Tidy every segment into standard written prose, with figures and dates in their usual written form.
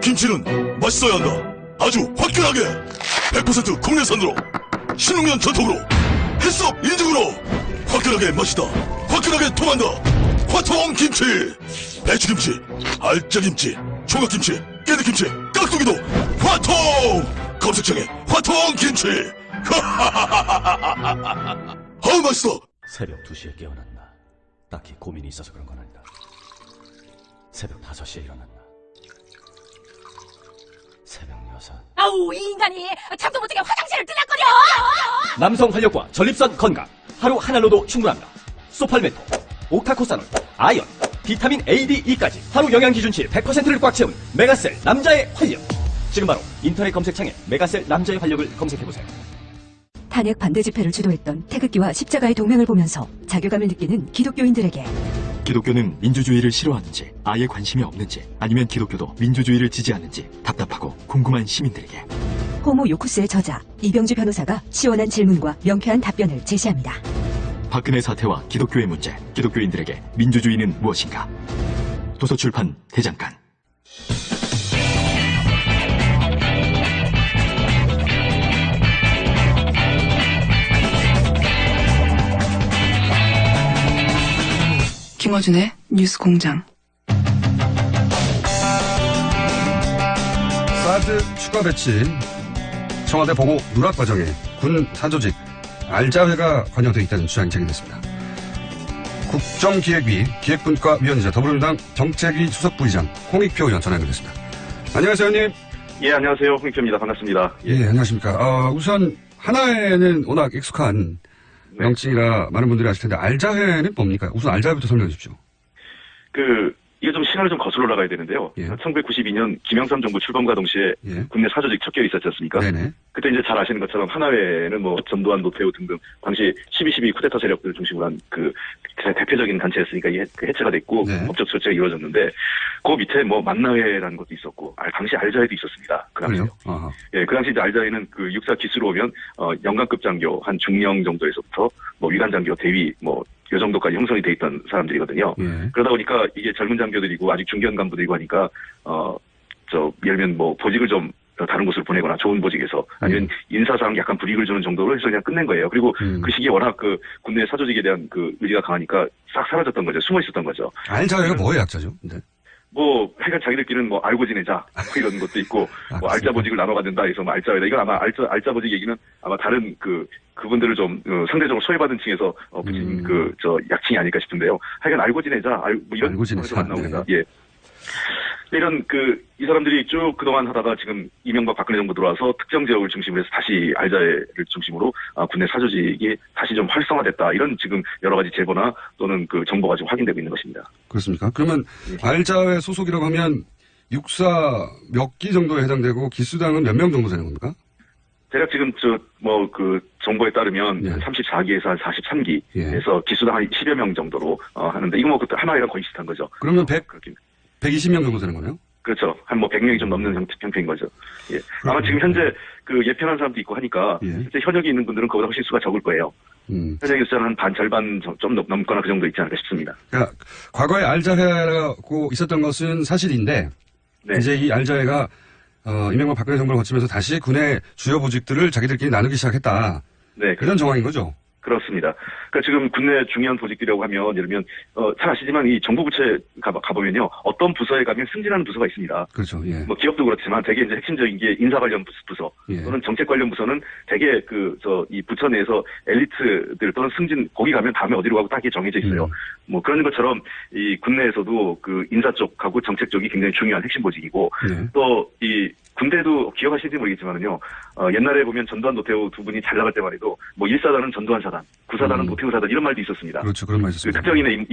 김치는 맛있어야 한다. 아주 화끈하게 100% 국내산으로 신흥년 전통으로 햇섭 인증으로 화끈하게 맛있다. 화끈하게 통한다. 화통 김치. 배추김치, 알짜김치, 총각김치, 깨들김치, 깍두기도 화통. 검색창에 화통 김치. 아우 맛있어. 새벽 2시에 깨어났나? 딱히 고민이 있어서 그런 건 아니다. 새벽 5시에 일어났나? 새벽 6. 아우, 이 인간이 잠도 못 자게 화장실을 들락거려. 남성 활력과 전립선 건강. 하루 한 알로도 충분합니다. 소팔메토, 오카코사놀, 아연, 비타민 A, D, E까지 하루 영양 기준치 100%를 꽉 채운 메가셀 남자의 활력. 지금 바로 인터넷 검색창에 메가셀 남자의 활력을 검색해보세요. 탄핵 반대 집회를 주도했던 태극기와 십자가의 동맹을 보면서 자괴감을 느끼는 기독교인들에게 기독교는 민주주의를 싫어하는지, 아예 관심이 없는지, 아니면 기독교도 민주주의를 지지하는지 답답하고 궁금한 시민들에게 호모 요쿠스의 저자 이병주 변호사가 시원한 질문과 명쾌한 답변을 제시합니다. 박근혜 사태와 기독교의 문제, 기독교인들에게 민주주의는 무엇인가? 도서출판 대장간. 김어준의 뉴스공장. 사드 추가 배치, 청와대 보고 누락 과정에 군 사조직 알자회가 관여되어 있다는 주장이 제기됐습니다. 국정기획위 기획분과위원이자 더불어민주당 정책위 수석부의장 홍익표 의원 전화 연결됐습니다. 안녕하세요, 의원님. 예, 안녕하세요. 홍익표입니다. 반갑습니다. 예, 안녕하십니까. 우선 하나회는 워낙 익숙한 명칭이라 많은 분들이 아실 텐데 알자회는 뭡니까? 우선 알자회부터 설명해 주십시오. 이게 좀 시간을 좀 거슬러 올라가야 되는데요. 예. 1992년 김영삼 정부 출범과 동시에 예. 국내 사조직 척결이 있었지 않습니까? 네네. 그때 이제 잘 아시는 것처럼 하나회는 뭐 전두환, 노태우 등등 당시 12.12 쿠데타 세력들을 중심으로 한 대표적인 단체였으니까 이게 해체가 됐고 네. 법적 조치가 이루어졌는데 그 밑에 뭐 만나회라는 것도 있었고 당시 알자회도 있었습니다. 그 당시요. 아하. 예, 그 당시 이제 알자회는 그 육사 기수로 오면 영관급 장교 한 중령 정도에서부터 뭐 위관 장교, 대위 뭐 요 정도까지 형성이 돼 있던 사람들이거든요. 예. 그러다 보니까 이게 젊은 장교들이고 아직 중견 간부들이고 하니까 예를 들면 뭐 보직을 좀 다른 곳으로 보내거나 좋은 보직에서 아니면 인사상 약간 불이익을 주는 정도로 해서 그냥 끝낸 거예요. 그리고 그 시기에 워낙 그 군내 사조직에 대한 그 의지가 강하니까 싹 사라졌던 거죠. 숨어 있었던 거죠. 알자회가 뭐의 약자죠? 네. 뭐 하여간 자기들끼리는 뭐 알고 지내자 뭐 이런 것도 있고 뭐 알짜 보직을 나눠 받는다 해서 뭐 알짜회다. 이건 아마 알짜 보직 얘기는 아마 다른 그분들을 좀 상대적으로 소외받은 층에서 붙인 약칭이 아닐까 싶은데요. 하여간 알고 지내자. 뭐 이런 알고 지내자. 안 나옵니다. 네. 예. 이런 이 사람들이 쭉 그동안 하다가 지금 이명박 박근혜 정부 들어와서 특정 지역을 중심으로 해서 다시 알자회를 중심으로 군내 사조직이 다시 좀 활성화됐다. 이런 지금 여러 가지 제보나 또는 그 정보가 지금 확인되고 있는 것입니다. 그렇습니까? 그러면 알자회 소속이라고 하면 육사 몇 기 정도에 해당되고 기수당은 몇 명 정도 되는 겁니까? 대략 지금 정보에 따르면 예. 34기에서 한 43기에서 예. 기수당 한 10여 명 정도로 하는데 이거 뭐 그때 하나회랑 거의 비슷한 거죠. 그러면 그렇긴. 120명 정도 되는 거네요? 그렇죠. 한 100명이 좀 넘는 형태인 거죠. 예. 아마 지금 현재 예편한 사람도 있고 하니까 예. 실제 현역이 있는 분들은 그보다 훨씬 수가 적을 거예요. 현역이 숫자는 한 절반 좀 넘거나 그 정도 있지 않을까 싶습니다. 그러니까 과거에 알자회라고 있었던 것은 사실인데 네. 이제 이 알자회가 이명박 박근혜 정부를 거치면서 다시 군의 주요 보직들을 자기들끼리 나누기 시작했다. 네. 이런 정황인 거죠? 그렇습니다. 그러니까 지금 국내 중요한 보직들이라고 하면 예를 들면 잘 아시지만 이 정부 부처에 가보면요 어떤 부서에 가면 승진하는 부서가 있습니다. 그렇죠. 예. 뭐 기업도 그렇지만 대개 이제 핵심적인 게 인사 관련 부서 예. 또는 정책 관련 부서는 대개 이 부처 내에서 엘리트들 또는 승진 거기 가면 다음에 어디로 가고 딱 정해져 있어요. 뭐 그런 것처럼 이 국내에서도 그 인사 쪽하고 정책 쪽이 굉장히 중요한 핵심 보직이고 예. 또 이 군대도 기억하실지 모르겠지만은요 옛날에 보면 전두환 노태우 두 분이 잘 나갈 때만 해도 뭐 1사단은 전두환 사단, 9사단은 노태우 사단 이런 말도 있었습니다. 그렇죠. 그런 말 있었습니다. 특정인의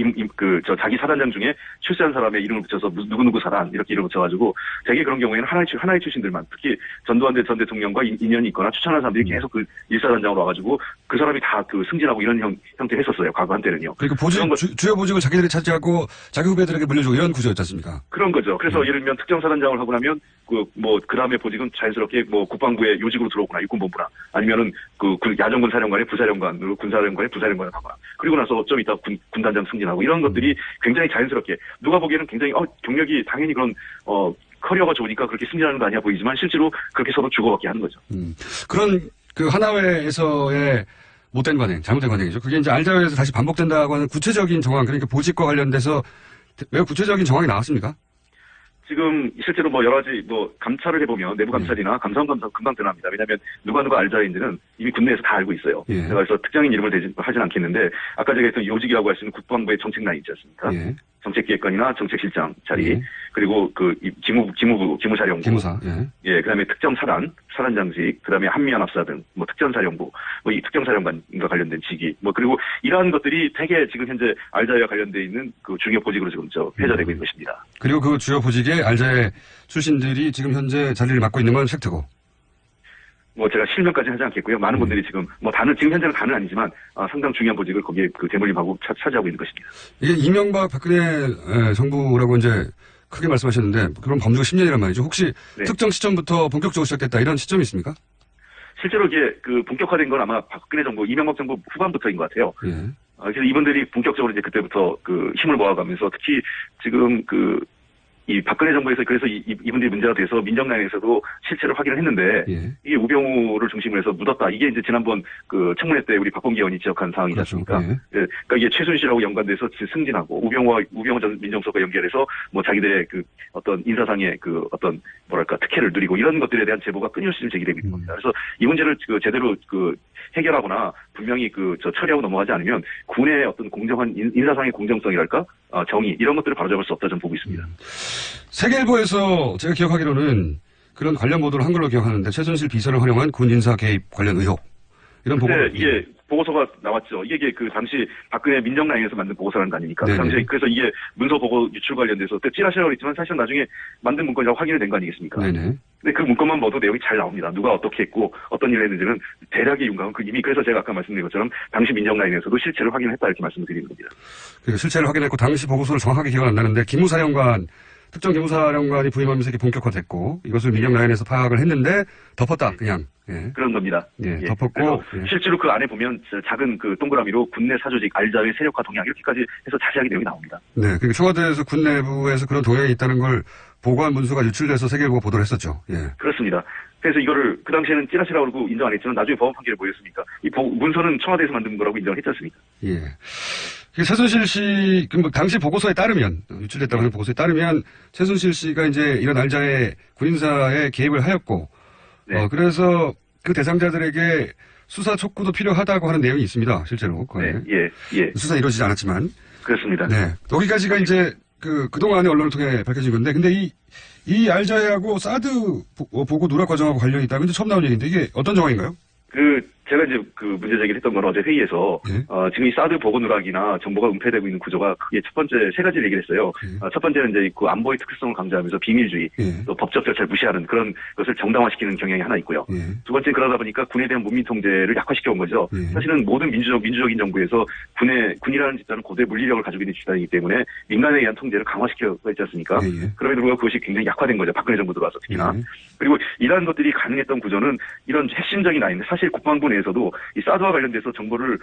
자기 사단장 중에 출세한 사람의 이름을 붙여서 누구누구 사단 이렇게 이름을 붙여가지고 되게 그런 경우에는 하나의 출신들만 특히 전두환 전 대통령과 인연이 있거나 추천한 사람들이 계속 그 1사단장으로 와가지고 그 사람이 다 승진하고 이런 형태를 했었어요. 과거 한때는요. 그러니까 주요 보직을 자기들이 차지하고 자기 후배들에게 물려주고 이런 구조였지 않습니까? 그런 거죠. 그래서 예를 들면 특정 사단장을 하고 나면 그 다음에 보직은 자연스럽게 뭐 국방부의 요직으로 들어오거나 육군본부나 아니면은 야전군 사령관의 부사령관으로 군사령관의 부사령관을 하거나 그리고 나서 좀 이따 군단장 승진하고 이런 것들이 굉장히 자연스럽게 누가 보기에는 굉장히 경력이 당연히 그런 커리어가 좋으니까 그렇게 승진하는 거 아니야 보이지만 실제로 그렇게 서로 주고받게 하는 거죠. 그런 그 하나회에서의 못된 관행, 잘못된 관행이죠. 그게 이제 알자회에서 다시 반복된다고 하는 구체적인 정황, 그러니까 보직과 관련돼서 매우 구체적인 정황이 나왔습니까? 지금 실제로 뭐 여러 가지 뭐 감찰을 해보면 내부 감찰이나 감사원 감사 금방 드러납니다. 왜냐하면 누가 알자인지는 이미 군내에서 다 알고 있어요. 예. 그래서 특정인 이름을 하진 않겠는데 아까 제가 했던 요직이라고 할 수 있는 국방부의 정책 라인 있지 않습니까? 예. 정책기획관이나 정책실장 자리 예. 그리고 그 기무사령부 기무사. 예. 예, 그다음에 특정 사단장직, 그다음에 한미연합사 등, 뭐 특전사령부, 뭐 이 특정사령관과 관련된 직위, 뭐 그리고 이러한 것들이 대개 지금 현재 알자회와 관련돼 있는 그 중요 보직으로 지금 회자되고 있는 것입니다. 그리고 그 주요 보직의 알자회 출신들이 지금 현재 자리를 맡고 있는 건 팩트고. 뭐 제가 실명까지는 하지 않겠고요. 많은 분들이 지금 뭐 지금 현재는 다는 아니지만 상당 중요한 보직을 거기에 그 대물림하고 차지하고 있는 것입니다. 이게 이명박 박근혜 정부라고 이제 크게 말씀하셨는데 그럼 범주가 10년이란 말이죠. 혹시 네. 특정 시점부터 본격적으로 시작됐다 이런 시점이 있습니까? 실제로 이게 그 본격화된 건 아마 박근혜 정부, 이명박 정부 후반부터인 것 같아요. 예. 그래서 이분들이 본격적으로 이제 그때부터 그 힘을 모아가면서 특히 지금 이 박근혜 정부에서 그래서 이분들이 문제가 돼서 민정라인에서도 실체를 확인을 했는데 예. 이게 우병우를 중심으로 해서 묻었다. 이게 이제 지난번 그 청문회 때 우리 박범기 의원이 지적한 사항이지 그렇죠. 않습니까? 예. 그러니까 이게 최순실하고 연관돼서 승진하고 우병우 전 민정수석과 연결해서 뭐 자기들의 그 어떤 인사상의 그 어떤 뭐랄까 특혜를 누리고 이런 것들에 대한 제보가 끊임없이 제기되고 있는 겁니다. 그래서 이 문제를 그 제대로 그 해결하거나 분명히 처리하고 넘어가지 않으면 군의 어떤 공정한 인사상의 공정성이랄까 정의 이런 것들을 바로잡을 수 없다 저는 보고 있습니다. 세계일보에서 제가 기억하기로는 그런 관련 보도를 한 걸로 기억하는데 최순실 비서를 활용한 군 인사 개입 관련 의혹 이런 보고. 네, 이게 보고서가 나왔죠. 이게 그 당시 박근혜 민정라인에서 만든 보고서라는 거 아닙니까? 그 네네. 당시에 그래서 이게 문서 보고 유출 관련돼서 또 찌라시라고 했지만 사실은 나중에 만든 문건이라고 확인이 된 거 아니겠습니까? 네네. 근데 그 문건만 봐도 내용이 잘 나옵니다. 누가 어떻게 했고 어떤 일을 했는지는 대략의 윤곽은 이미 그래서 제가 아까 말씀드린 것처럼 당시 민정라인에서도 실체를 확인했다 이렇게 말씀을 드리는 겁니다. 그리고 실체를 확인했고 당시 보고서를 정확하게 기억은 안 나는데 특정 기무사령관이 부임하면서 이렇게 본격화됐고 이것을 민정라인에서 파악을 했는데 덮었다 그냥. 예. 그런 겁니다. 예, 덮었고. 그래서 실제로 그 안에 보면 작은 그 동그라미로 군내 사조직 알자회 세력화 동향 이렇게까지 해서 자세하게 내용이 나옵니다. 네. 그리고 청와대에서 군 내부에서 그런 동향이 있다는 걸 보고한 문서가 유출돼서 세계일보가 보도를 했었죠. 예. 그렇습니다. 그래서 이거를 그 당시에는 찌라시라고 그러고 인정 안 했지만 나중에 법원 판결을 보였으니까 이 문서는 청와대에서 만든 거라고 인정을 했지 않습니까? 예. 최순실 씨, 당시 보고서에 따르면, 유출됐다고 하는 보고서에 따르면, 최순실 씨가 이제 이런 알자회 군인사에 개입을 하였고, 네. 그래서 그 대상자들에게 수사 촉구도 필요하다고 하는 내용이 있습니다, 실제로. 네, 예. 수사 이루어지지 않았지만. 그렇습니다. 네. 여기까지가 이제 그동안의 언론을 통해 밝혀진 건데, 근데 이 알자회하고 사드 보고 누락 과정하고 관련이 있다. 근데 처음 나온 얘기인데, 이게 어떤 정황인가요? 제가 이제 그 문제 제기를 했던 건 어제 회의에서, 예. 지금 이 사드 보고 누락이나 정보가 은폐되고 있는 구조가 크게 첫 번째 세 가지를 얘기를 했어요. 예. 첫 번째는 이제 그 안보의 특수성을 강조하면서 비밀주의, 예. 또 법적 절차를 무시하는 그런 것을 정당화시키는 경향이 하나 있고요. 예. 두 번째 그러다 보니까 군에 대한 문민 통제를 약화시켜 온 거죠. 예. 사실은 모든 민주적인 정부에서 군이라는 집단은 고대 물리력을 가지고 있는 집단이기 때문에 민간에 의한 통제를 강화시켜가 있지 않습니까? 예. 그럼에도 불구하고 그것이 굉장히 약화된 거죠. 박근혜 정부 들어와서 특히나. 예. 그리고 이러한 것들이 가능했던 구조는 이런 핵심적인 라인인데 사실 국방부 내에서도 이 사드와 관련돼서 정보를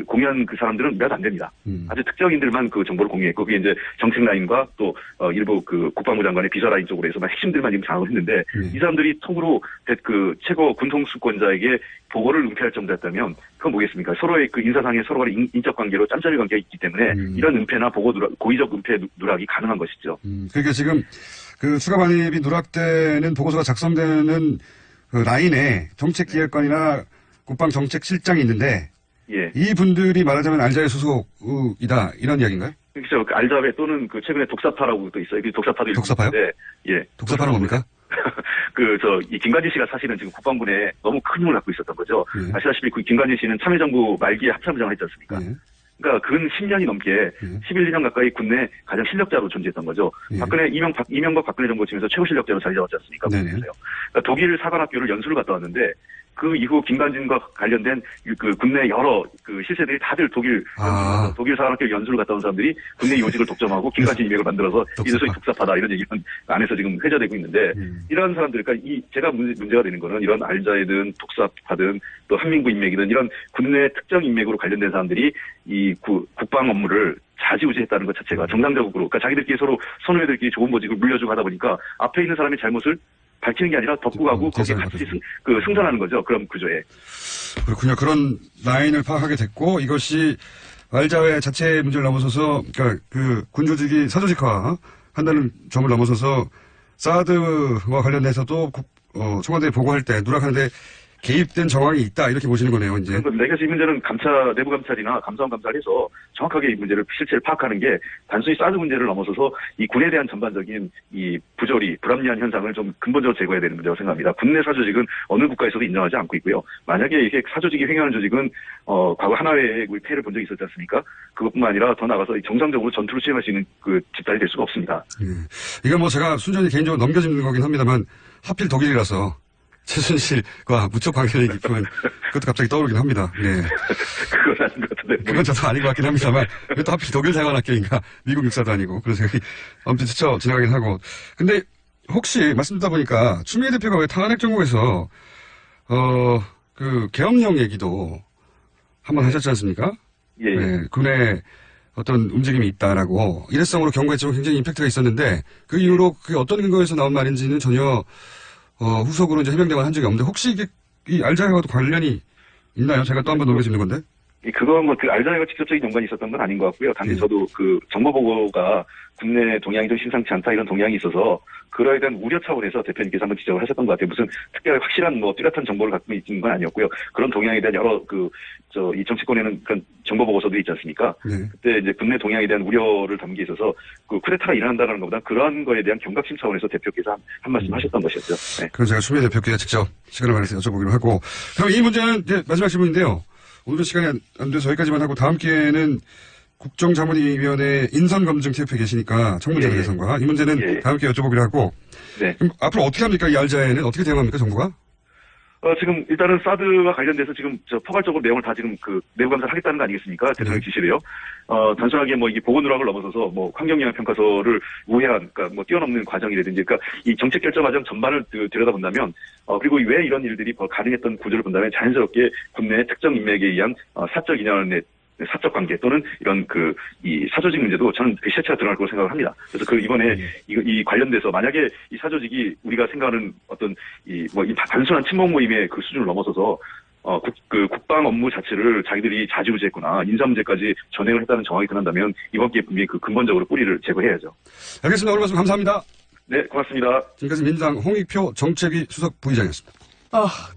공유한 그 사람들은 몇 안 됩니다. 아주 특정인들만 그 정보를 공유했고 그게 이제 정책 라인과 또 일부 그 국방부 장관의 비서 라인 쪽으로 해서만 핵심들만 지금 장악을 했는데 이 사람들이 통으로 그 최고 군통수권자에게 보고를 은폐할 정도였다면 그건 뭐겠습니까? 서로의 그 인사상의 서로 간의 인적 관계로 짬짬이 관계가 있기 때문에 이런 은폐나 보고 누락, 고의적 은폐 누락이 가능한 것이죠. 그러니까 지금 그 추가 반입이 누락되는 보고서가 작성되는 그 라인에 정책기획관이나 국방정책실장이 있는데 예. 이 분들이 말하자면 알자회 소속이다 이런 이야기인가요? 그렇죠. 그 알자회 또는 그 최근에 독사파라고 또 있어요. 독사파도 독사파요? 있는데, 예. 독사파는 뭡니까? 이 김관진 씨가 사실은 지금 국방부 내에 너무 큰 힘을 갖고 있었던 거죠. 예. 아시다시피 그 김관진 씨는 참여정부 말기에 합참부장을 했지 않습니까? 예. 그러니까 근 10년이 넘게 11, 2년 가까이 군내 가장 실력자로 존재했던 거죠. 예. 이명박 박근혜 정부 치면서 최고 실력자로 자리 잡았지 않습니까? 네네. 그러니까 독일 사관학교를 연수를 갔다 왔는데 그 이후 김관진과 관련된 그 국내 여러 그 실세들이 다들 독일 사관학교 연수를 갔다 온 사람들이 국내 요직을 독점하고 김관진 이맥을 만들어서 이래서 독사파다 이런 얘기는 안에서 지금 회자되고 있는데 이런 사람들, 그러니까 제가 문제가 되는 거는 이런 알자이든 독사파든 또 한민구 인맥이든 이런 국내 특정 인맥으로 관련된 사람들이 이 국방 업무를 좌지우지했다는 것 자체가 정상적으로, 그러니까 자기들끼리 서로 선후배들끼리 좋은 보직을 물려주고 하다 보니까 앞에 있는 사람의 잘못을 밝히는 게 아니라 덮고 가고 거기에 같이 승선하는 거죠. 그런 구조에. 그렇군요. 그런 라인을 파악하게 됐고 이것이 알자회 자체의 문제를 넘어서서 그러니까 그 군조직이 사조직화 한다는 점을 넘어서서 사드와 관련해서도 청와대에 보고할 때 누락하는데 개입된 정황이 있다 이렇게 보시는 거네요. 이제. 내가 이 문제는 내부 감찰이나 감사원 감찰해서 정확하게 이 문제를 실체를 파악하는 게 단순히 사드 문제를 넘어서서 이 군에 대한 전반적인 이 부조리, 불합리한 현상을 좀 근본적으로 제거해야 되는 문제라고 생각합니다. 국내 사조직은 어느 국가에서도 인정하지 않고 있고요. 만약에 이게 사조직이 횡행하는 조직은 과거 하나회에 우리 폐해를 본 적이 있었지 않습니까? 그것뿐만 아니라 더 나아가서 정상적으로 전투를 수행할 수 있는 그 집단이 될 수가 없습니다. 이건 뭐 제가 순전히 개인적으로 넘겨짚는 거긴 합니다만 하필 독일이라서 최순실과 무척 관계가 깊은 그것도 갑자기 떠오르긴 합니다. 예. 그건 아닌 것 같은데. 그건 저도 아닌 것 같긴 합니다만 왜 또 하필 독일 사관학교인가 미국 육사도 아니고 그런 생각이 엄청 스쳐 지나가긴 하고. 근데 혹시 말씀 듣다 보니까 추미애 대표가 왜 탄핵 정국에서 그 계엄령 얘기도 한번 하셨지 않습니까? 예. 네, 군에 어떤 움직임이 있다라고 일회성으로 경고했지만 굉장히 임팩트가 있었는데 그 이후로 그게 어떤 근거에서 나온 말인지는 전혀 후속으로 이제 해명대만 한 적이 없는데 혹시 이게 이 알자이와도 관련이 있나요? 제가 또 한 번 넘겨짚는 건데. 그건 뭐 그 알자이와 직접적인 연관이 있었던 건 아닌 것 같고요. 단지 저도 그 정보보고가 국내 동향이 좀 심상치 않다 이런 동향이 있어서 그거에 대한 우려 차원에서 대표님께서 한번 지적을 하셨던 것 같아요. 무슨 특별히 확실한 뭐 뚜렷한 정보를 갖고 있는 건 아니었고요. 그런 동향에 대한 여러 이 정치권에는 그런 정보보고서들이 있지 않습니까? 네. 그때 이제 국내 동향에 대한 우려를 담기 있어서 그 쿠데타가 일어난다는 것보다 그런 거에 대한 경각심 차원에서 대표께서 한 말씀 하셨던 것이었죠. 네. 그럼 제가 추미애 대표께 직접 시간을 마련해서 여쭤보기로 하고 그럼 이 문제는 이제 마지막 질문인데요. 오늘은 시간이 안 돼서 여기까지만 하고 다음 기회에는 국정자문위원회 인선검증 TF에 계시니까 청문자문 예선과 이 문제는 다음 기회에 여쭤보기로 하고 네. 그럼 앞으로 어떻게 합니까? 이 알자에는 어떻게 대응합니까? 정부가? 지금 일단은 사드와 관련돼서 지금 포괄적으로 내용을 다 지금 그 내부 감사를 하겠다는 거 아니겠습니까? 대통령 지시를요. 단순하게 뭐 이게 보고 누락을 넘어서서 뭐 환경영향 평가서를 우회한, 그러니까 뭐 뛰어넘는 과정이라든지, 그러니까 이 정책 결정 과정 전반을 들여다본다면, 그리고 왜 이런 일들이 가능했던 구조를 본다면 자연스럽게 국내 특정 인맥에 의한 사적 인연의 사적 관계 또는 이런 이 사조직 문제도 저는 실체가 드러날 거라고 생각을 합니다. 그래서 이번에 이 관련돼서 만약에 이 사조직이 우리가 생각하는 어떤 이 단순한 친목 모임의 그 수준을 넘어서서 국방 업무 자체를 자기들이 좌지우지했구나, 인사 문제까지 전행을 했다는 정황이 드러난다면 이번 기회에 분명히 근본적으로 뿌리를 제거해야죠. 알겠습니다. 오늘 말씀 감사합니다. 네, 고맙습니다. 지금까지 민주당 홍익표 정책위 수석 부의장이었습니다.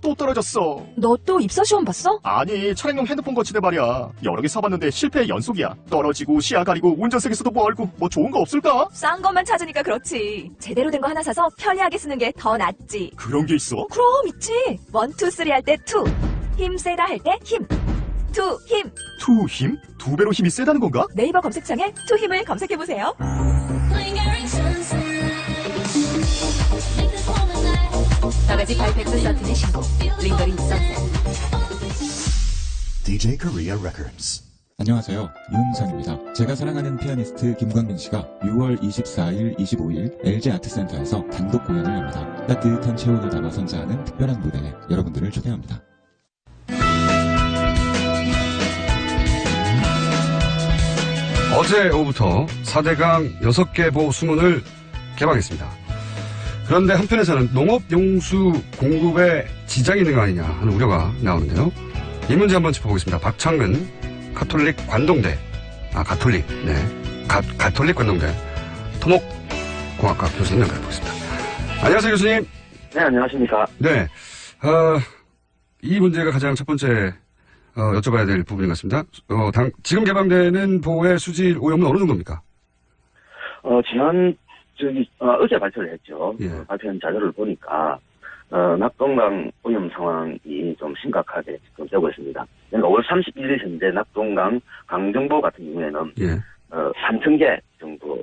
또 떨어졌어. 너 또 입사 시험 봤어? 아니, 차량용 핸드폰 거치대 말이야. 여러 개 사봤는데 실패의 연속이야. 떨어지고 시야 가리고 운전석에서도 뭐 알고 뭐 좋은 거 없을까? 싼 것만 찾으니까 그렇지. 제대로 된 거 하나 사서 편리하게 쓰는 게 더 낫지. 그런 게 있어? 그럼 있지. 1, 2, 3 할 때 2. 힘 세다 할 때 힘. 2 힘. 투 힘? 2배로 힘이 세다는 건가? 네이버 검색창에 2 힘을 검색해보세요. 바가지 발팩스 서튼의 신곡 링거링 선셋. DJ Korea Records. 안녕하세요. 윤상입니다. 제가 사랑하는 피아니스트 김광민 씨가 6월 24일, 25일 LG 아트센터에서 단독 공연을 합니다. 따뜻한 체온을 담아 선사하는 특별한 무대에 여러분들을 초대합니다. 어제 오후부터 4대강 6개 보 수문을 개방했습니다. 그런데 한편에서는 농업용수 공급에 지장이 있는 거 아니냐 하는 우려가 나오는데요. 이 문제 한번 짚어보겠습니다. 박창근 가톨릭 관동대, 가톨릭 관동대 토목공학과 교수님 연결해보겠습니다. 안녕하세요, 교수님. 네, 안녕하십니까. 네. 이 문제가 가장 첫 번째 여쭤봐야 될 부분인 것 같습니다. 지금 개방되는 보호의 수질 오염은 어느 정도입니까? 어제 발표를 했죠. 예. 발표한 자료를 보니까, 낙동강 오염 상황이 좀 심각하게 지금 되고 있습니다. 그러니까 5월 31일 현재 낙동강 강정보 같은 경우에는, 3,000개 정도,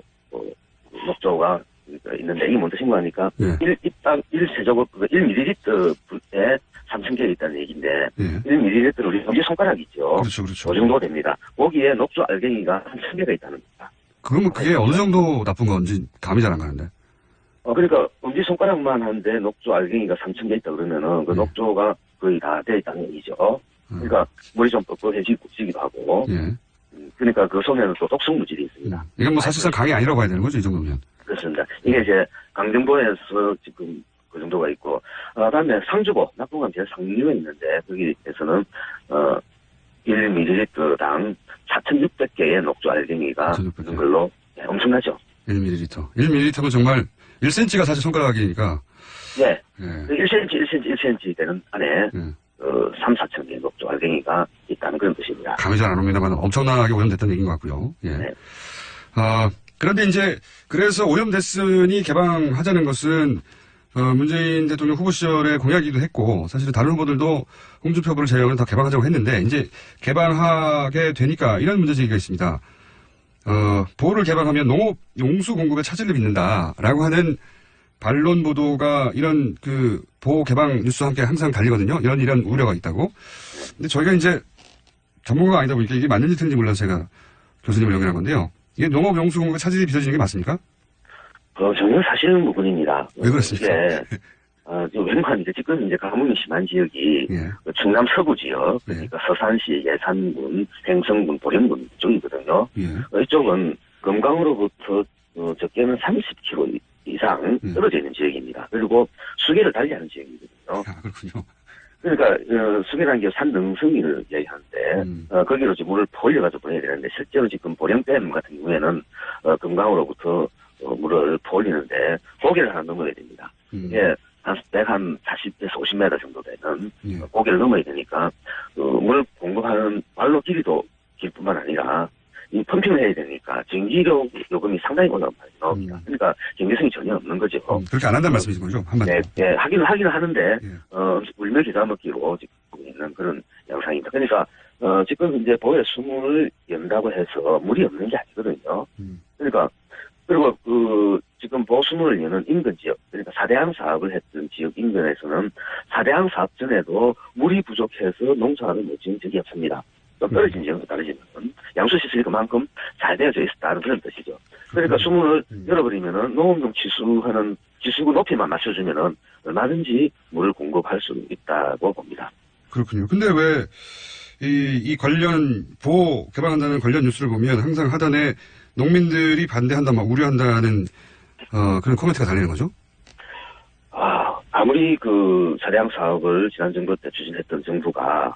녹조가 있는데, 이게 뭔지 신고하니까, 1세제곱, 1ml에 3,000개 3,000개 있다는 얘기인데 예. 1ml 우리 엄지손가락 있죠. 그렇죠, 그렇죠. 그 정도 됩니다. 거기에 녹조 알갱이가 한 1,000개가 있다는 겁니다. 그러면 그게 어느 정도 나쁜 건지 감이 잘 안 가는데. 그러니까 엄지손가락만 한데 녹조 알갱이가 3,000개 있다 그러면은 그 녹조가 거의 다 돼 있다는 얘기죠. 그러니까 물이 좀 뻑뻑해지기도 하고. 예. 그러니까 그 속에는 또 독성 물질이 있습니다. 이건 뭐 사실상 강이 아니라고 봐야 되는 거죠, 이 정도면. 그렇습니다. 이게 이제 강정보에서 지금 그 정도가 있고, 다음에 상주보, 낙동강 제 상류에 있는데, 거기에서는, 1ml당 4,600개의 녹조 알갱이가 4,600 개. 있는 걸로 엄청나죠. 1ml. 1ml면 정말 1cm가 사실 손가락이니까. 예. 예. 1cm 되는 안에, 3, 4천 개의 녹조 알갱이가 있다는 그런 뜻입니다. 감이 잘 안 옵니다만 엄청나게 오염됐다는 얘기인 것 같고요. 예. 네. 그런데 이제 그래서 오염됐으니 개방하자는 것은 문재인 대통령 후보 시절에 공약이기도 했고 사실은 다른 후보들도 홍준표 후보를 제외하고는 다 개방하자고 했는데 이제 개방하게 되니까 이런 문제 제기가 있습니다. 보호를 개방하면 농업 용수 공급에 차질을 빚는다라고 하는 반론 보도가 이런 그 보호 개방 뉴스와 함께 항상 달리거든요. 이런 우려가 있다고. 근데 저희가 이제 전문가가 아니다 보니까 이게 맞는지 틀린지 몰라서 제가 교수님을 연결한 건데요. 이게 농업 용수 공급에 차질이 빚어지는 게 맞습니까? 전혀 사실은 무근입니다. 왜 그렇습니까? 웬만한 이제 지금 이제 가뭄이 심한 지역이 그 충남 서부 지역, 그러니까 서산시, 예산군, 횡성군, 보령군 쪽이거든요. 이쪽은 금강으로부터 적게는 30km 이상 떨어져 있는 지역입니다. 그리고 수계를 달리하는 지역이거든요. 그렇군요. 그러니까 수계라는 게 산능성이를 얘기하는데 거기로 이제 물을 포올려가지고 보내야 되는데 실제로 지금 보령댐 같은 경우에는 금강으로부터 물을 포올리는데 고개를 하나 넘어야 됩니다. 이게 한 140에서 50m 정도 되는 고개를 넘어야 되니까 물 공급하는 발로 길이도 길 뿐만 아니라 이 펌핑을 해야 되니까 전기료 요금이 상당히 올라옵니다. 그러니까 경제성이 전혀 없는 거죠. 그렇게 안 한다는 말씀이신 거죠? 한마디로. 네, 하기는 하는데 울며 기다 먹기로 지금 하고 있는 그런 양상입니다. 그러니까 지금 이제 보혜 수문을 연다고 해서 물이 없는 게 아니거든요. 그러니까 그리고 지금 보수문을 여는 인근 지역, 그러니까 사대항 사업을 했던 지역 인근에서는 사대항 사업 전에도 물이 부족해서 농사를 못 지은 적이 없습니다. 또 떨어진 지역과 다르지만 양수시설이 그만큼 잘 되어져 있었다는 그런 뜻이죠. 그러니까 수문을 열어버리면은 농업용 지수구 높이만 맞춰주면은 얼마든지 물을 공급할 수 있다고 봅니다. 그렇군요. 근데 왜 이 관련 보호 개방한다는 관련 뉴스를 보면 항상 하단에 농민들이 반대한다, 막 우려한다는 그런 코멘트가 달리는 거죠? 아무리 그 사대항 사업을 지난 정부 때 추진했던 정부가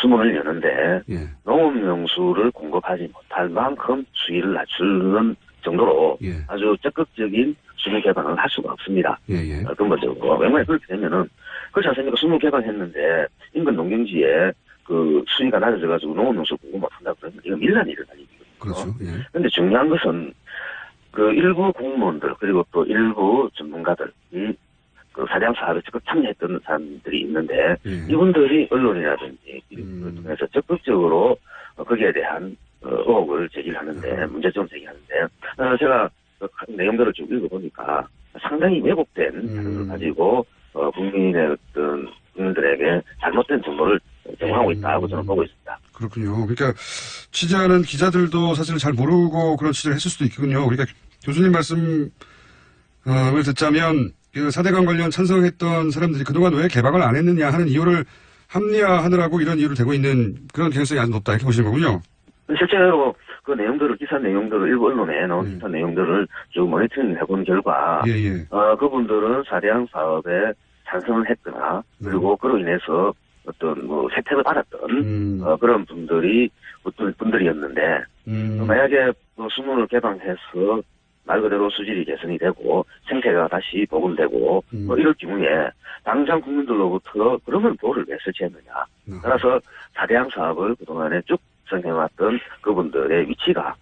수문을 여는데 농업용수를 공급하지 못할 만큼 수위를 낮추는 정도로 아주 적극적인 수문 개방을 할 수가 없습니다. 근본적으로 웬만하면 그렇게 되면은 그렇지 않습니까? 수문 개방했는데 인근 농경지에 그 수위가 낮아져가지고 농업용수 공급 못한다 그러면 이거 밀란이 일어나는 얘기거든요. 그렇죠. 그런데 중요한 것은 그 일부 공무원들 그리고 또 일부 전문가들 그 사대항 사업에 적극 참여했던 사람들이 있는데 이분들이 언론이라든지 이런 통해서 적극적으로 거기에 대한 의혹을 제기하는데 문제점을 제기하는데 제가 그 내용들을 쭉 읽어보니까 상당히 왜곡된 자료를 가지고 국민의 어떤 국민들에게 잘못된 정보를 제공하고 있다고 저는 보고 있습니다. 그렇군요. 그러니까 취재하는 기자들도 사실은 잘 모르고 그런 취재를 했을 수도 있군요. 그러니까 교수님 말씀을 듣자면 그 사대강 관련 찬성했던 사람들이 그동안 왜 개방을 안 했느냐 하는 이유를 합리화하느라고 이런 이유를 대고 있는 그런 개연성이 아주 높다 이렇게 보시는 거군요. 실제로 그 내용들을 기사 내용들을 일부 언론에 나온 기사 내용들을 쭉 모니터링 해본 결과 그분들은 사대항 사업에 찬성을 했거나 그리고 그로 인해서 어떤 뭐 혜택을 받았던 그런 분들이었는데 만약에 수문을 개방해서 말 그대로 수질이 개선이 되고 생태가 다시 복원되고 이럴 경우에 당장 국민들로부터 그러면 보호를 왜 설치했느냐. 따라서 사대항 사업을 그동안에 쭉 선행해왔던 그분들의 위치가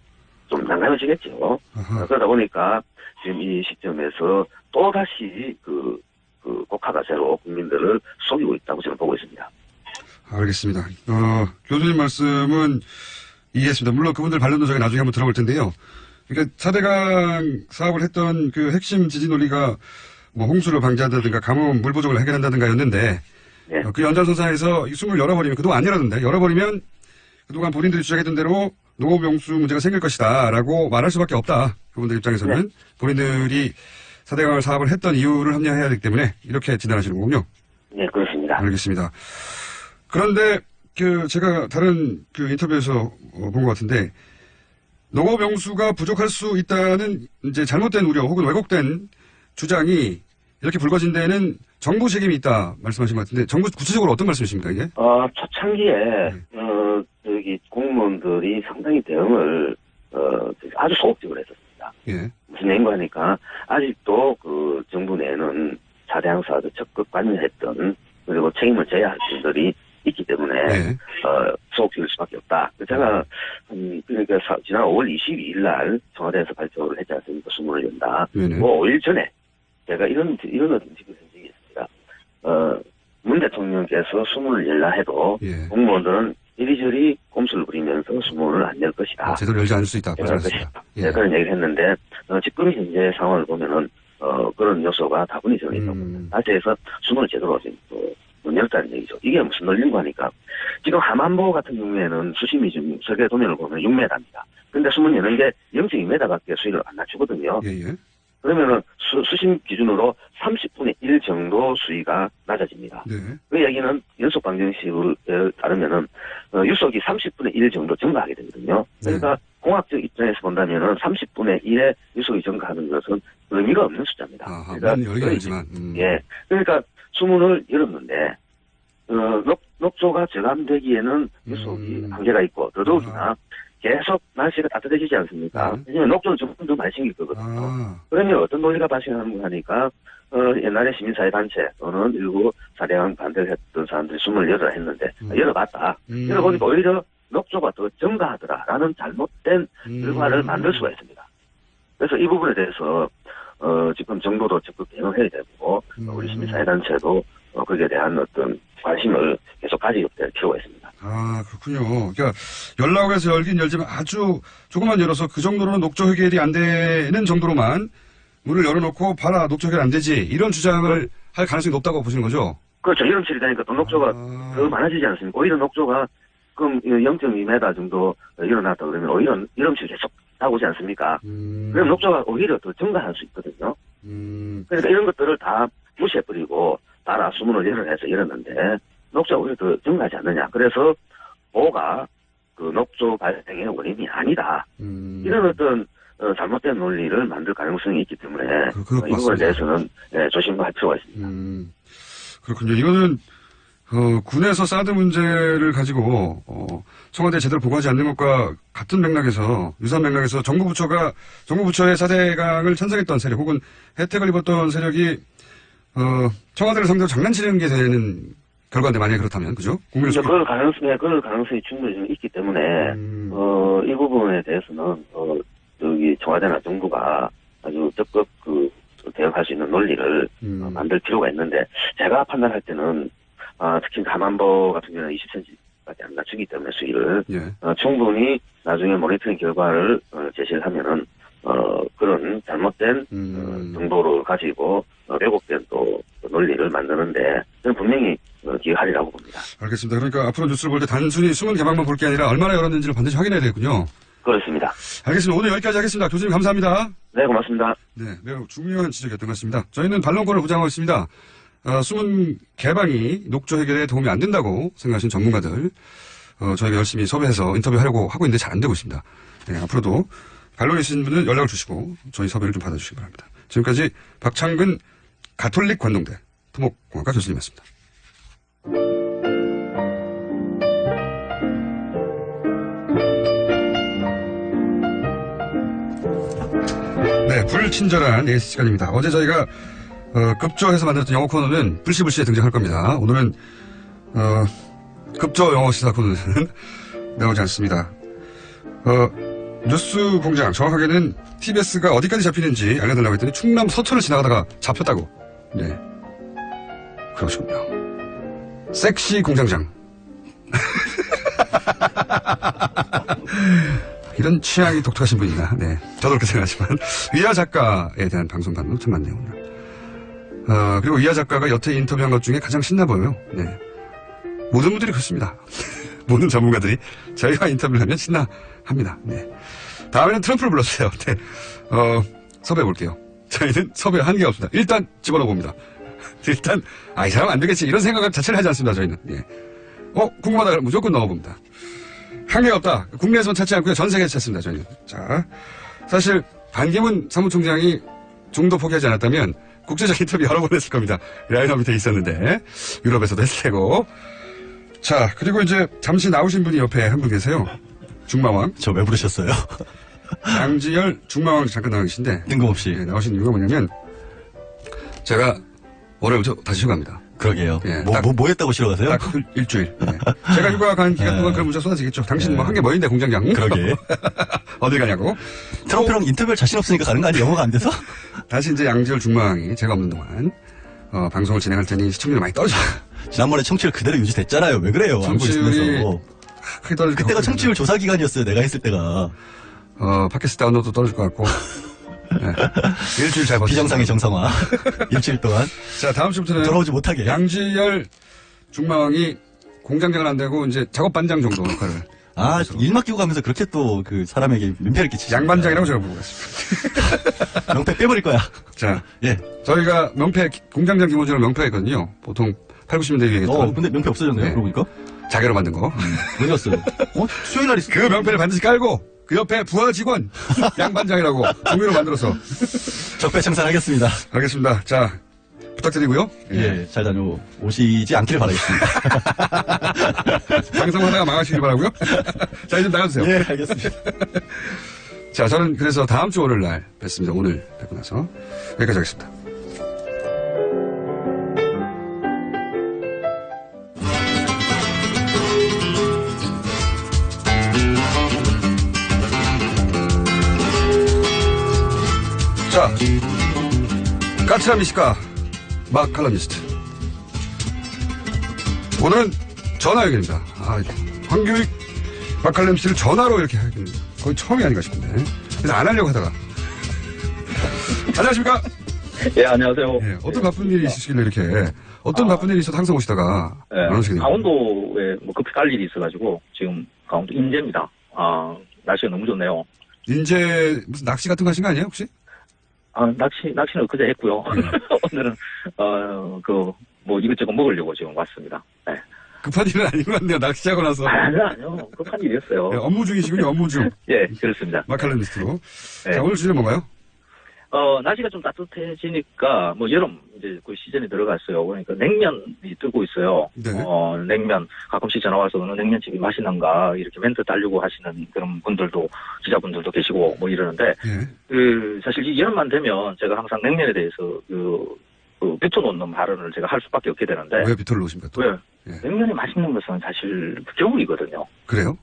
좀 난감해지겠죠. 그러다 보니까 지금 이 시점에서 또다시 그 곡하가세로 국민들을 속이고 있다고 저는 보고 있습니다. 알겠습니다. 교수님 말씀은 이해했습니다. 물론 그분들 반론도 저희 나중에 한번 들어볼 텐데요. 그러니까 사대강 사업을 했던 그 핵심 지지 논리가 뭐 홍수를 방지한다든가 가뭄 물 부족을 해결한다든가였는데 네. 그 연장선상에서 이 숨을 열어버리면, 그동안 안 열었는데, 열어버리면 그동안 본인들이 주장했던 대로 농업용수 문제가 생길 것이다 라고 말할 수밖에 없다. 그분들 입장에서는 네. 본인들이 4대강을 사업을 했던 이유를 합리화해야 되기 때문에 이렇게 진단하시는 거군요. 네, 그렇습니다. 알겠습니다. 그런데 제가 다른 인터뷰에서 본 것 같은데, 농업용수가 부족할 수 있다는 이제 잘못된 우려 혹은 왜곡된 주장이 이렇게 불거진 데에는 정부 책임이 있다 말씀하신 것 같은데, 정부 구체적으로 어떤 말씀이십니까, 이게? 초창기에, 저기 공무원들이 상당히 대응을, 아주 소극적으로 했었습니다. 예. 무슨 얘기인가 하니까, 아직도 그 정부 내에는 4대 항사도 적극 관여했던, 그리고 책임을 져야 할 분들이 있기 때문에, 소극적일 수밖에 없다. 제가, 그러니까 지난 5월 22일 날 청와대에서 발표를 했지 않습니까? 수문을 연다. 네네. 5일 전에, 제가 이런 어떤 식을 한 적이 있습니다. 문 대통령께서 수문을 열라 해도, 공무원들은 이리저리 꼼수를 부리면서 수문을 안 열 것이다. 제대로 열지 않을 수 있다. 네, 그런 얘기를 했는데, 지금 현재 상황을 보면은, 그런 요소가 다분히 정해졌고, 다시 해서 수문을 제대로 못 열었다는 얘기죠. 이게 무슨 논리인가 하니까, 지금 하만보 같은 경우에는 수심이 지금 세계 도면을 보면 6m입니다. 근데 수문 여는 게 0.2m밖에 수위를 안 낮추거든요. 그러면은 수심 기준으로 30분의 1 정도 수위가 낮아집니다. 그 얘기는 연속 방정식에 따르면은 유속이 30분의 1 정도 증가하게 되거든요. 그러니까 공학적 입장에서 본다면은 30분의 1의 유속이 증가하는 것은 의미가 없는 숫자입니다. 그러니까 그러니까 수문을 열었는데 녹조가 저감되기에는 유속이 한계가 있고 더더욱이나 계속 날씨가 따뜻해지지 않습니까? 왜냐면 녹조는 조금 더 많이 생길 거거든요. 그러면 어떤 논리가 발생하는가 하니까, 옛날에 시민사회단체 또는 일부 4대강 반대를 했던 사람들이 숨을 열어라 했는데, 열어봤다. 열어보니까 오히려 녹조가 더 증가하더라라는 잘못된 결과를 만들 수가 있습니다. 그래서 이 부분에 대해서, 지금 정부도 적극 대응해야 되고, 우리 시민사회단체도 거기에 대한 어떤 관심을 계속 가지게 될 필요가 있습니다. 그렇군요. 그러니까 열라고 해서 열긴 열지만 아주 조금만 열어서 그 정도로는 녹조 해결이 안 되는 정도로만 문을 열어놓고 봐라 녹조 해결 안 되지 이런 주장을 할 가능성이 높다고 보시는 거죠? 그렇죠. 이름칠이 되니까 또 녹조가 더 많아지지 않습니까? 오히려 녹조가 그럼 0.2m 정도 일어났다 그러면 오히려 이름칠 계속 나오지 않습니까? 그럼 녹조가 오히려 더 증가할 수 있거든요. 그러니까 이런 것들을 다 무시해버리고 따라 수문을 열어내서 열었는데 녹조가 오히려 더 증가하지 않느냐. 그래서 보가 그 녹조 발생의 원인이 아니다. 이런 어떤 잘못된 논리를 만들 가능성이 있기 때문에 이 부분에 대해서는 조심할 필요가 있습니다. 그렇군요. 이거는 군에서 사드 문제를 가지고 청와대에 제대로 보고하지 않는 것과 같은 맥락에서 유사한 맥락에서 정부 부처의 4대강을 찬성했던 세력 혹은 혜택을 입었던 세력이 청와대를 상대로 장난치는 게 되는 결과인데 만약에 그렇다면 그죠? 그럴 가능성이 충분히 좀 있기 때문에 이 부분에 대해서는 여기 청와대나 정부가 아주 적극 대응할 수 있는 논리를 만들 필요가 있는데 제가 판단할 때는 특히 하만보 같은 경우는 20cm밖에 안 낮추기 때문에 수위를 충분히 나중에 모니터링 결과를 제시를 하면은 그런 잘못된 정보를 가지고 왜곡된 또 논리를 만드는데 저는 분명히 기여하리라고 봅니다. 알겠습니다. 그러니까 앞으로 뉴스를 볼 때 단순히 수문 개방만 볼 게 아니라 얼마나 열었는지를 반드시 확인해야 되겠군요. 그렇습니다. 알겠습니다. 오늘 여기까지 하겠습니다. 교수님 감사합니다. 네, 고맙습니다. 네, 매우 중요한 지적이었던 것 같습니다. 저희는 반론권을 보장하고 있습니다. 수문 개방이 녹조 해결에 도움이 안 된다고 생각하시는 전문가들 저희가 열심히 섭외해서 인터뷰하려고 하고 있는데 잘 안 되고 있습니다. 네, 앞으로도 반론이 있으신 분은 연락을 주시고 저희 섭외를 좀 받아주시기 바랍니다. 지금까지 박창근 가톨릭 관동대 토목공학과 교수님이었습니다. 네, 불친절한 AS 시간입니다. 어제 저희가 급조해서 만들었던 영어 코너는 불시불시에 등장할 겁니다. 오늘은 급조 영어 시사 코너는 나오지 않습니다. 뉴스 공장, 정확하게는 TBS가 어디까지 잡히는지 알려달라고 했더니 충남 서천을 지나가다가 잡혔다고. 네. 그러시군요. 섹시 공장장. 이런 취향이 독특하신 분이나, 네. 저도 그렇게 생각하지만, 위아 작가에 대한 방송 단도 참 많네요, 오늘. 그리고 이하 작가가 여태 인터뷰한 것 중에 가장 신나 보여요. 네. 모든 분들이 그렇습니다. 모든 전문가들이 저희가 인터뷰를 하면 신나합니다. 네. 다음에는 트럼프를 불러주세요. 네. 섭외해 볼게요. 저희는 섭외 한게 없습니다. 일단 집어넣어 봅니다. 일단, 이 사람 안 되겠지. 이런 생각 자체를 하지 않습니다, 저희는. 예. 궁금하다 그러면 무조건 넣어봅니다. 한계가 없다. 국내에서만 찾지 않고요. 전 세계에서 찾습니다, 저희는. 자, 사실, 반기문 사무총장이 중도 포기하지 않았다면, 국제적 인터뷰 여러 번 했을 겁니다. 라인업 밑에 있었는데, 유럽에서도 했을 테고. 자, 그리고 이제, 잠시 나오신 분이 옆에 한 분 계세요. 중마왕. 저 왜 부르셨어요? 양지열 중마왕 잠깐 나와 계신데. 뜬금없이. 네, 나오신 이유가 뭐냐면, 제가 월요일부터 다시 휴가입니다. 그러게요. 예, 뭐 했다고 쉬러 가세요? 딱 일주일. 네. 제가 휴가 간 기간 동안 그런 문자 쏟아지겠죠. 당신 뭐 한 게 뭐인데 공장장. 그러게. 어딜 가냐고. 트럼프랑 인터뷰할 자신 없으니까 가는 거 아니에요? 영어가 안 돼서? 다시 이제 양지열 중마왕이 제가 없는 동안 방송을 진행할 테니 시청률이 많이 떨어져요. 지난번에 청취율 그대로 유지됐잖아요. 왜 그래요? 알고 청취율이 있으면서. 크게 떨어질 것 그때가 같거든요. 청취율 조사 기간이었어요. 내가 했을 때가. 팟캐스트 다운로드 떨어질 것 같고. 네. 일주일 잘 버티고. 비정상의 정상화. 일주일 동안. 자, 다음 주부터는 돌아오지 못하게. 양지열 중마왕이 공장장은 안 되고 이제 작업반장 정도 역할을. 일 맡기고 가면서 그렇게 또 그 사람에게 민폐를 끼치죠. 양반장이라고 제가 부르고 있습니다. 명패 빼버릴 거야. 자, 예. 저희가 명패, 공장장 기본적으로 명패가 있거든요. 보통 8, 90년대 유행했던. 근데 명패 없어졌네요. 네. 그러고 보니까. 자개로 만든 거. 어디 갔어요? 수요일 날 있어. 그 명패를 반드시 깔고 그 옆에 부하 직원 양반장이라고 종이로 만들어서 적폐청산하겠습니다. 알겠습니다. 자, 부탁드리고요. 예, 잘 다녀오시지 않기를 바라겠습니다. 방송하다가 망하시길 바라고요. 자, 이제 나가주세요. 예, 알겠습니다. 자, 저는 그래서 다음 주 월요일 날 뵙습니다. 오늘 뵙고 나서 여기까지 하겠습니다. 자, 까칠한 미식가 막 칼럼니스트. 오늘은 전화 연결입니다. 황교익 막 칼럼니스트를 전화로 이렇게 하기는 거의 처음이 아닌가 싶은데. 그래서 안 하려고 하다가. 안녕하십니까? 예, 안녕하세요. 예, 어떤 바쁜 일이 있으시길래 이렇게. 어떤 바쁜 일이 있어도 항상 오시다가. 예, 안 오시게 됩니다. 강원도에 뭐 급히 갈 일이 있어가지고 지금 강원도 인제입니다. 날씨가 너무 좋네요. 인제 무슨 낚시 같은 거 하신 거 아니에요, 혹시? 낚시는 그제 했고요. 오늘은 뭐 이것저것 먹으려고 지금 왔습니다. 네. 급한 일은 아닌 것 같네요, 낚시하고 나서. 아니요. 급한 일이었어요. 예, 업무 중이시군요, 업무 중. 예, 그렇습니다. 마칼럼니스트로. 네. 자, 오늘 주제는 뭔가요? 날씨가 좀 따뜻해지니까, 뭐, 여름, 이제 그 시즌이 들어갔어요. 그러니까 냉면이 뜨고 있어요. 네. 냉면, 가끔씩 전화와서 어느 냉면집이 맛있는가, 이렇게 멘트 달려고 하시는 그런 분들도, 기자분들도 계시고, 뭐 이러는데, 예. 사실 이 여름만 되면 제가 항상 냉면에 대해서 비춰놓는 발언을 제가 할 수밖에 없게 되는데. 왜 비토를 놓으십니까, 또? 왜? 예. 냉면이 맛있는 것은 사실 겨울이거든요. 그래요?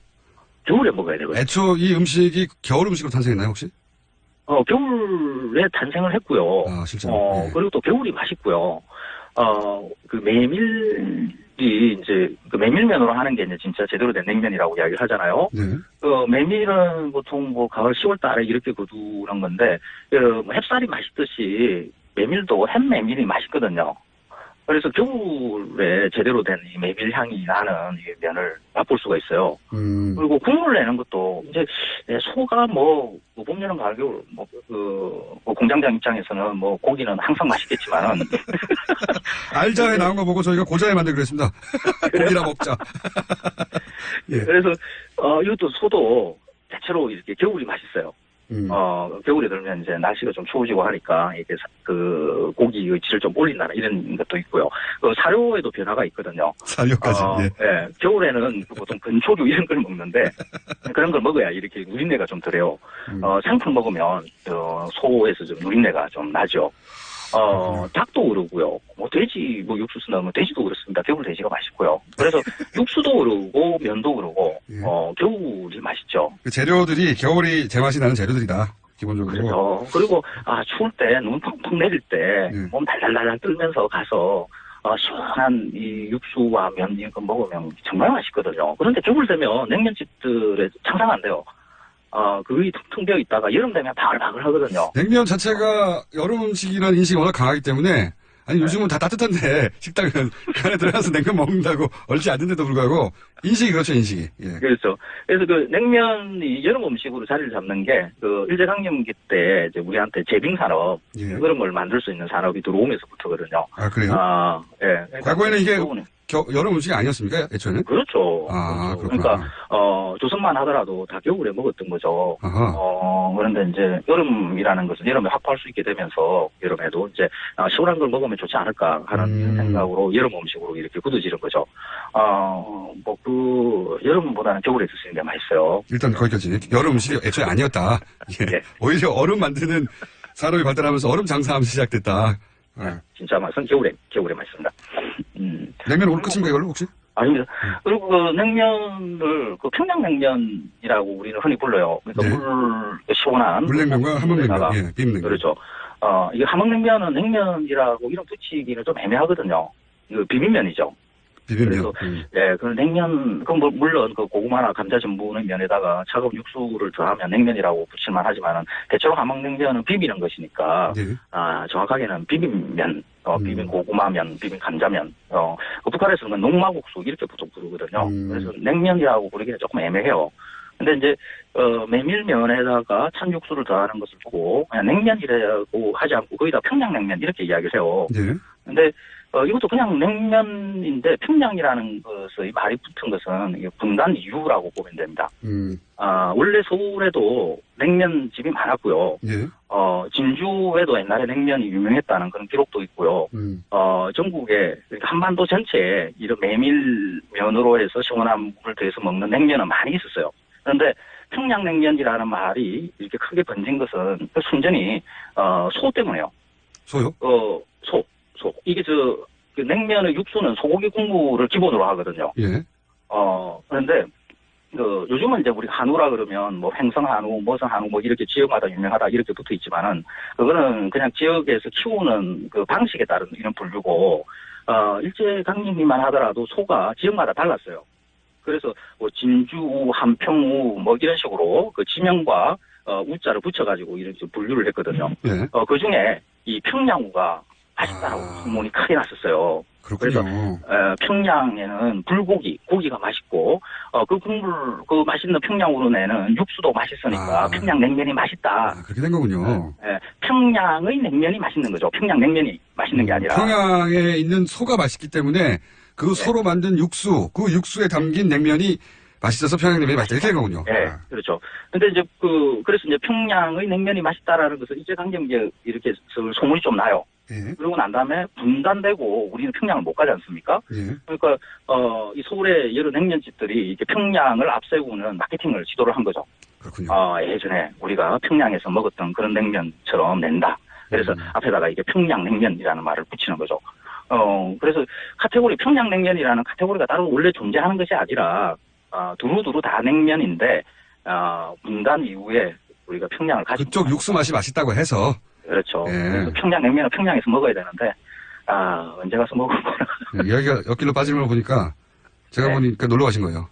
겨울에 먹어야 되거든요. 애초 이 음식이 겨울 음식으로 탄생했나요, 혹시? 겨울에 탄생을 했고요. 실제로. 예. 그리고 또 겨울이 맛있고요. 그 메밀이 이제, 그 메밀면으로 하는 게 이제 진짜 제대로 된 냉면이라고 이야기를 하잖아요. 네. 메밀은 보통 뭐 가을 10월 달에 이렇게 거두는 건데, 햅쌀이 맛있듯이 메밀도 햇메밀이 맛있거든요. 그래서 겨울에 제대로 된 이 메밀 향이 나는 이 면을 맛볼 수가 있어요. 그리고 국물 내는 것도 이제 소가 뭐 봄, 여름, 가을, 겨울 뭐 공장장 입장에서는 뭐 고기는 항상 맛있겠지만은 알자에 나온 거 보고 저희가 고자에 만들기로 했습니다. 고기나 먹자. 예. 그래서 이것도 소도 대체로 이렇게 겨울이 맛있어요. 겨울에 들면 이제 날씨가 좀 추워지고 하니까 이게 그 고기의 질을 좀 올린다는 이런 것도 있고요. 사료에도 변화가 있거든요. 사료까지. 예. 겨울에는 보통 건초류 이런 걸 먹는데 그런 걸 먹어야 이렇게 누린내가 좀 덜해요. 생풀 먹으면 소에서 좀 누린내가 좀 나죠. 닭도 그러고요. 뭐 돼지 뭐 육수 넣으면 돼지도 그렇습니다. 겨울 돼지가 맛있고요. 그래서 육수도 그러고 면도 그러고 겨울이 맛있죠. 그 재료들이 겨울이 제맛이 나는 재료들이다. 기본적으로. 그렇죠. 그리고 추울 때 눈 펑펑 내릴 때 몸 달달달달 떨면서 가서 시원한 이 육수와 면 이거 먹으면 정말 맛있거든요. 그런데 겨울 되면 냉면집들에 장사가 안 돼요. 그게 텅텅 비어 있다가 여름 되면 바글바글 하거든요. 냉면 자체가 여름 음식이라는 인식이 워낙 강하기 때문에 아니, 요즘은 다 따뜻한데, 식당은 그 안에 들어가서 냉면 먹는다고 얼지 않는데도 불구하고, 인식이 그렇죠, 인식이. 예. 그렇죠. 그래서 그 냉면이 여름 음식으로 자리를 잡는 게, 그 일제강점기 때 이제 우리한테 제빙산업, 예. 여름을 만들 수 있는 산업이 들어오면서부터거든요. 아, 그래요? 예. 그러니까 과거에는 이게 그 부분이- 여름 음식이 아니었습니까, 애초에는? 그렇죠. 아, 그렇죠. 그렇구나. 그러니까, 조선만 하더라도 다 겨울에 먹었던 거죠. 아하. 그런데 이제 여름이라는 것은 여름에 확보할 수 있게 되면서 여름에도 이제 시원한 걸 먹으면 좋지 않을까 하는 생각으로 여름 음식으로 이렇게 굳어지는 거죠. 뭐 그 여름보다는 겨울에 드시는 게 맛있어요. 일단 거기까지. 여름 음식이 애초에 아니었다. 예. 예. 오히려 얼음 만드는 산업이 발달하면서 얼음 장사하면서 시작됐다. 예. 진짜 맛은 겨울에 맛있습니다. 냉면 오늘 끝인가 이걸로 혹시? 아닙니다. 그리고 그 냉면을 그 평양냉면이라고 우리는 흔히 불러요. 그러니까 네. 시원한 물냉면과 함흥냉면, 물에다가 예, 비빔냉면. 그렇죠. 이게 함흥냉면은 냉면이라고 이름 붙이기는 좀 애매하거든요. 이거 비빔면이죠. 비빔면. 예, 그 냉면, 물론 그 고구마나 감자 전분의 면에다가 차가운 육수를 더하면 냉면이라고 붙일만 하지만은 대체로 함흥냉면은 비비는 것이니까, 네. 정확하게는 비빔면, 비빔 고구마면, 비빔 감자면, 그 북한에서는 농마국수 이렇게 보통 부르거든요. 그래서 냉면이라고 부르기는 조금 애매해요. 근데 이제, 메밀면에다가 찬 육수를 더하는 것을 보고, 그냥 냉면이라고 하지 않고 거의 다 평양냉면 이렇게 이야기를 해요. 네. 근데, 이것도 그냥 냉면인데 평양이라는 것의 말이 붙은 것은 이게 분단 이유라고 보면 됩니다. 원래 서울에도 냉면집이 많았고요. 예. 진주에도 옛날에 냉면이 유명했다는 그런 기록도 있고요. 전국에 그러니까 한반도 전체에 이런 메밀면으로 해서 시원한 물을 더해서 먹는 냉면은 많이 있었어요. 그런데 평양냉면이라는 말이 이렇게 크게 번진 것은 순전히 소 때문에요. 소요? 소. 이게 그 냉면의 육수는 소고기 국물을 기본으로 하거든요. 예. 그런데, 요즘은 이제 우리 한우라 그러면 뭐 횡성한우, 머성한우 뭐 이렇게 지역마다 유명하다 이렇게 붙어 있지만은, 그거는 그냥 지역에서 키우는 그 방식에 따른 이런 분류고, 일제강점기만 하더라도 소가 지역마다 달랐어요. 그래서 뭐 진주우, 한평우 뭐 이런 식으로 그 지명과 우자를 붙여가지고 이렇게 분류를 했거든요. 예. 그 중에 이 평양우가 맛있다라고 소문이 크게 났었어요. 그렇군요. 그래서 평양에는 불고기, 고기가 맛있고 그 국물, 그 맛있는 평양으로 내는 육수도 맛있으니까 평양냉면이 맛있다. 그렇게 된 거군요. 평양의 냉면이 맛있는 거죠. 평양냉면이 맛있는 게 아니라. 평양에 있는 소가 맛있기 때문에 그 소로 만든 육수, 그 육수에 담긴 냉면이 맛있어서 평양냉면이 맛있다. 이렇게 된 거군요. 네, 그렇죠. 근데 이제 그래서 이제 평양의 냉면이 맛있다라는 것을 일제강점기에 이렇게 소문이 좀 나요. 예. 그러고 난 다음에 분단되고 우리는 평양을 못 가지 않습니까? 예. 그러니까 이 서울의 여러 냉면집들이 이렇게 평양을 앞세우는 마케팅을 시도를 한 거죠. 그렇군요. 예전에 우리가 평양에서 먹었던 그런 냉면처럼 낸다. 그래서 앞에다가 이게 평양냉면이라는 말을 붙이는 거죠. 그래서 평양냉면이라는 카테고리가 따로 원래 존재하는 것이 아니라 두루두루 다 냉면인데 분단 이후에 우리가 평양을 가지고 그쪽 육수 맛이 맛있다고 해서. 그렇죠. 예. 그래서 평양냉면은 평양에서 먹어야 되는데 언제 가서 먹을거나. 이야기가 옆길로 빠지는 걸 보니까 제가 보니까 놀러 가신 거예요.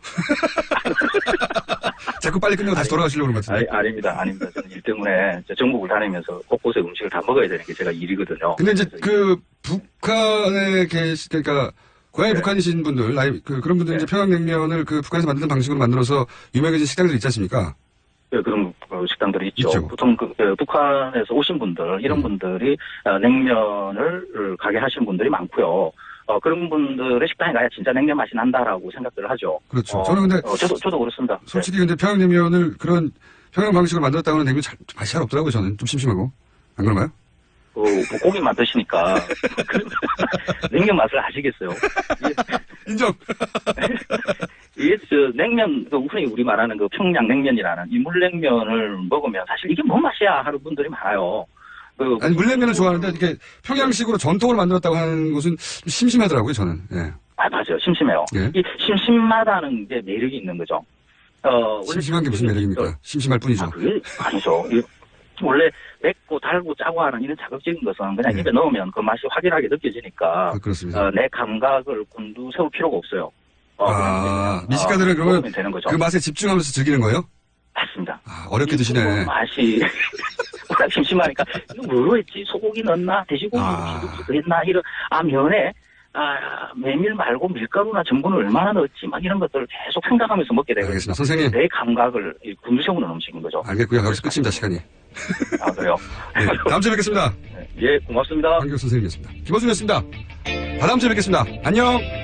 자꾸 빨리 끝내고 다시 돌아가시려고 그런 것 같은데. 아닙니다. 저는 일 때문에 전국을 다니면서 곳곳에 음식을 다 먹어야 되는 게 제가 일이거든요. 근데 이제 그 북한에 그러니까 고향이 북한이신 분들, 그런 분들 이제 평양냉면을 그 북한에서 만드는 방식으로 만들어서 유명해진 식당들이 있지 않습니까? 네, 그런 식당들이 있죠. 있죠. 보통 북한에서 오신 분들, 이런 분들이 냉면을 가게 하시는 분들이 많고요. 그런 분들의 식당에 가야 진짜 냉면 맛이 난다라고 생각들을 하죠. 그렇죠. 저는 근데 저도 그렇습니다. 솔직히 근데 평양냉면을 그런 평양 방식으로 만들었다고 하는 냉면 맛이 잘 없더라고요. 저는 좀 심심하고. 안 그런가요? 고기만 드시니까 냉면 맛을 아시겠어요? 인정. 이게 냉면, 흔히 우리 말하는 그 평양냉면이라는 이 물냉면을 먹으면 사실 이게 뭔 맛이야 하는 분들이 많아요. 아니 물냉면을 좋아하는데 이렇게 평양식으로 전통을 만들었다고 하는 것은 좀 심심하더라고요. 저는. 예. 맞아요. 심심해요. 예? 이 심심하다는 게 매력이 있는 거죠. 심심한 게 무슨 매력입니까? 심심할 뿐이죠. 그게 아니죠. 원래 맵고 달고 짜고 하는 이런 자극적인 것은 그냥 예. 입에 넣으면 그 맛이 확연하게 느껴지니까 그렇습니다. 내 감각을 곤두세울 필요가 없어요. 미식가들은 그러면 되는 거죠. 그 맛에 집중하면서 즐기는 거예요? 맞습니다. 어렵게 드시네. 맛이 심심하니까 이거 뭐로 했지? 소고기 넣었나? 돼지고기 넣었나? 이런 면에 메밀 말고 밀가루나 전분을 얼마나 넣었지? 막 이런 것들을 계속 생각하면서 먹게 되거든요. 알겠습니다. 선생님. 내 감각을 군두세우는 음식인 거죠. 알겠고요. 여기서 끝입니다. 시간이. 그래요? 네, 다음 주에 뵙겠습니다. 예, 고맙습니다. 한교 선생님이었습니다. 김호준이었습니다. 다음 주에 뵙겠습니다. 안녕.